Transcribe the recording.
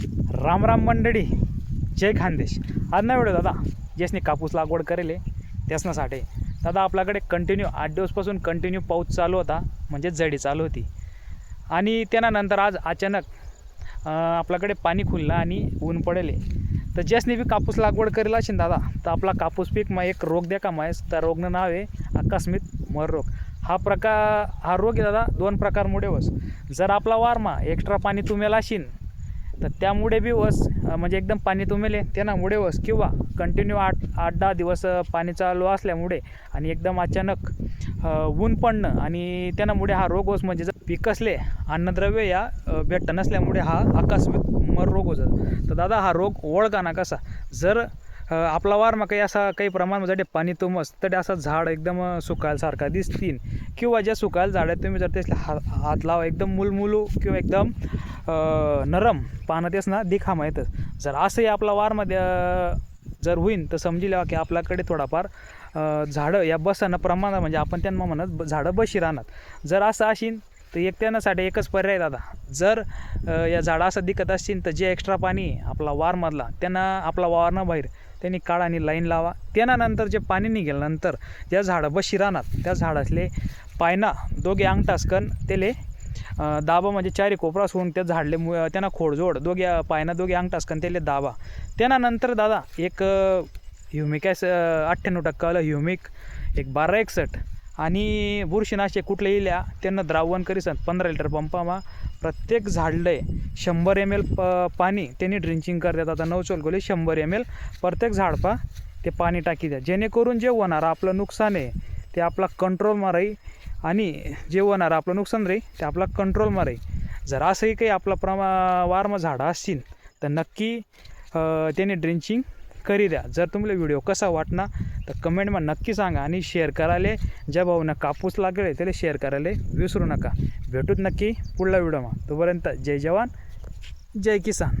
राम राम मंडळी, जय खानदेश. आज ना व्हिडिओ दादा ज्यासनी कापूस लागवड करेल त्यासनासाठी दादा आपल्याकडे कंटिन्यू 8 दिवसपासून कंटिन्यू पाऊस चालू होता, म्हणजे जडी चालू होती. आणि त्यानंतर आज अचानक आपल्याकडे पाणी खुललं आणि ऊन पडेल. तर ज्यासनी बी कापूस लागवड करेल असेल दादा, तर आपला कापूस पीक मग एक रोग द्या का माहीस. त्या रोगनं नाव आहे आकस्मिक मर रोग. हा रोग आहे दादा 2 प्रकारमुळे वस. जर आपला वारमा एक्स्ट्रा पाणी तुमेल असेल तर त्यामुळे बी वस, म्हणजे एकदम पाणी तुमेले त्यामुळे वस, किंवा कंटिन्यू 8-10 दिवस पाणी चालू असल्यामुळे आणि एकदम अचानक ऊन पडणं आणि त्यामुळे हा रोग वस. म्हणजे जर पिकसले अन्नद्रव्य या भेटत नसल्यामुळे हा आकस्मिक मर रोग होतो. तर दादा हा रोग ओळखा ना कसा. जर आपला वारमा काही असा काही प्रमाणामध्ये पाणी तुमस तर असं झाड एकदम सुकायसारखा दिसतील, किंवा ज्या सुकायला झाड तुम्ही जर त्याला हात लावा एकदम मुलमुलू किंवा एकदम नरम पानं तेच ना दिखा माहीतच. जर असंही आपला वारमध्ये जर होईन तर समजी लावा की आपल्याकडे थोडाफार झाडं या बसणं प्रमाण, म्हणजे आपण त्यांना म्हणत झाडं बशी राहणार. जर असं असेल तर त्यासाठी एकच पर्याय दादा. जर या झाडं असं दिखत असतील तर जे एक्स्ट्रा पाणी आपला वारमधला त्यांना आपला वावरनं बाहेर त्यांनी काढा आणि लाईन लावा. त्यानंतर जे पाणी निघाल्यानंतर ज्या झाडं बशी राहणार त्या झाडातले पायना दोघे अंगठासकन त्याले दाबा, म्हणजे चारी कोपरा सोडून त्या झाडले त्यांना खोडजोड पायना दोघे अंगठासकन त्याले दाबा. त्यानंतर दादा एक ह्युमिक 98% ह्युमिक, एक 1261 आणि बुरशीनाशक कुठले इल्या त्यांना द्रावण करीसन 15 लिटर पंपामा प्रत्येक झाडले 100 ml पाणी त्यांनी ड्रिंचिंग करतात. आता 9 चोलगोली 100 ml प्रत्येक झाडपा ते पाणी टाकी द्या, जेणेकरून जे होणारं आपलं नुकसान आहे ते आपला कंट्रोलमा राहील आणि जे होणारं आपलं नुकसान राहील ते आपला कंट्रोलमा राहील. जर असंही काही आपला वारम झाडं असतील तर नक्की त्याने ड्रिंचिंग करी द्या. जर तुम्हाला व्हिडिओ कसा वाटना तर कमेंटमध्ये नक्की सांगा आणि शेअर करायला, ज्या भाऊनं कापूस लागले त्याला शेअर करायला विसरू नका. भेटूत नक्की पुढल्या व्हिडिओमा. तोपर्यंत जय जवान जय किसान.